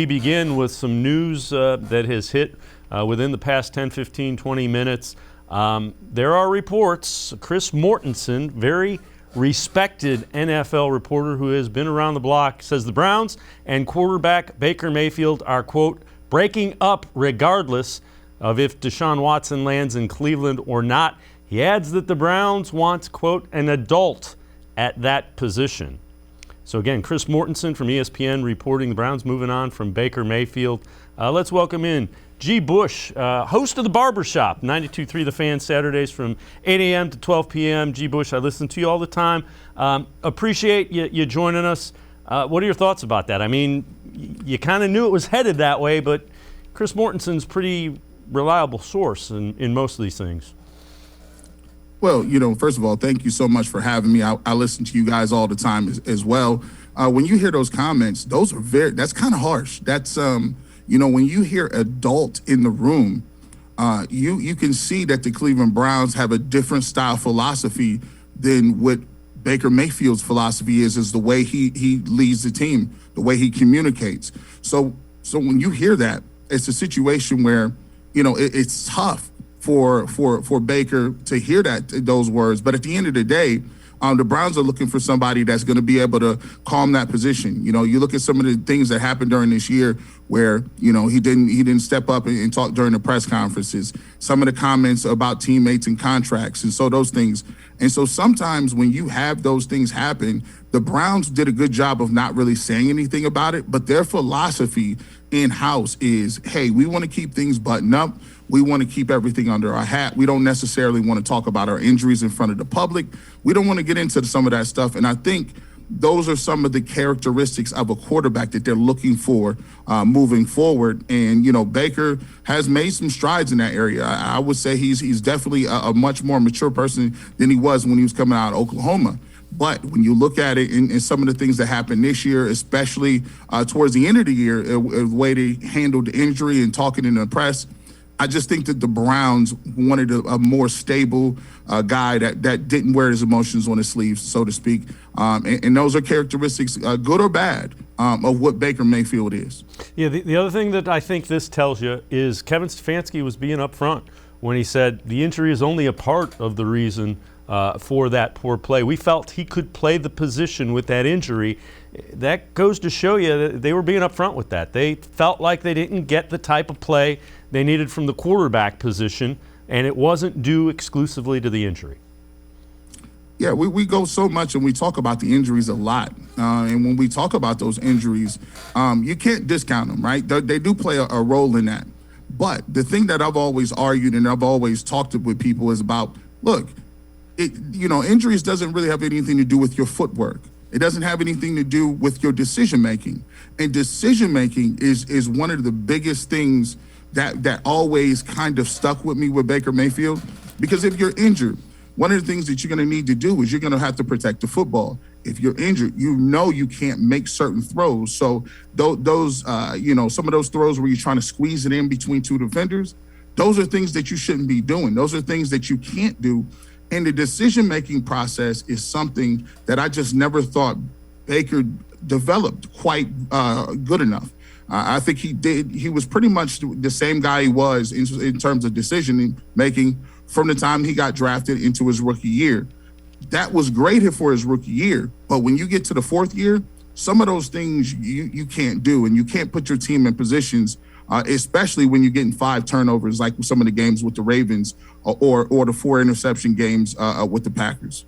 We begin with some news that has hit within the past 10, 15, 20 minutes. There are reports, Chris Mortensen, very respected NFL reporter who has been around the block, says the Browns and quarterback Baker Mayfield are, quote, breaking up regardless of if Deshaun Watson lands in Cleveland or not. He adds that the Browns want, quote, an adult at that position. So again, Chris Mortensen from ESPN reporting the Browns moving on from Baker Mayfield. Let's welcome in G. Bush, host of the Barbershop, 92.3 The Fan, Saturdays from 8 a.m. to 12 p.m. G. Bush, I listen to you all the time. Appreciate you joining us. What are your thoughts about that? I mean, you kind of knew it was headed that way, but Chris Mortensen's pretty reliable source in most of these things. Well, first of all, thank you so much for having me. I listen to you guys all the time as well. When you hear those comments, that's kind of harsh. That's, when you hear adult in the room, you can see that the Cleveland Browns have a different style philosophy than what Baker Mayfield's philosophy is the way he leads the team, the way he communicates. So when you hear that, it's a situation where, it's tough for Baker to hear those words. But at the end of the day, the Browns are looking for somebody that's going to be able to calm that position. You look at some of the things that happened during this year where, he didn't step up and talk during the press conferences, some of the comments about teammates and contracts. And so those things. And so sometimes when you have those things happen, the Browns did a good job of not really saying anything about it. But their philosophy in-house is, hey, we want to keep things buttoned up. We want to keep everything under our hat. We don't necessarily want to talk about our injuries in front of the public. We don't want to get into some of that stuff. And I think those are some of the characteristics of a quarterback that they're looking for moving forward. And, Baker has made some strides in that area. I would say he's definitely a much more mature person than he was when he was coming out of Oklahoma. But when you look at it and some of the things that happened this year, especially towards the end of the year, the way they handled the injury and talking in the press, I just think that the Browns wanted a more stable guy that didn't wear his emotions on his sleeves, so to speak. And those are characteristics, good or bad, of what Baker Mayfield is. Yeah, the other thing that I think this tells you is Kevin Stefanski was being upfront when he said the injury is only a part of the reason for that poor play. We felt he could play the position with that injury. That goes to show you that they were being upfront with that. They felt like they didn't get the type of play they needed from the quarterback position, and it wasn't due exclusively to the injury. Yeah, we go so much and we talk about the injuries a lot. And when we talk about those injuries, you can't discount them, right? They do play a role in that. But the thing that I've always argued and I've always talked with people is about, look, injuries doesn't really have anything to do with your footwork. It doesn't have anything to do with your decision-making. And decision-making is one of the biggest things that always kind of stuck with me with Baker Mayfield. Because if you're injured, one of the things that you're going to need to do is you're going to have to protect the football. If you're injured, you can't make certain throws. So those, some of those throws where you're trying to squeeze it in between two defenders, those are things that you shouldn't be doing. Those are things that you can't do. And the decision-making process is something that I just never thought Baker developed quite good enough. I think he did. He was pretty much the same guy he was in terms of decision-making from the time he got drafted into his rookie year. That was great for his rookie year. But when you get to the fourth year, some of those things you can't do, and you can't put your team in positions, especially when you're getting 5 turnovers, like some of the games with the Ravens or the 4 interception games with the Packers.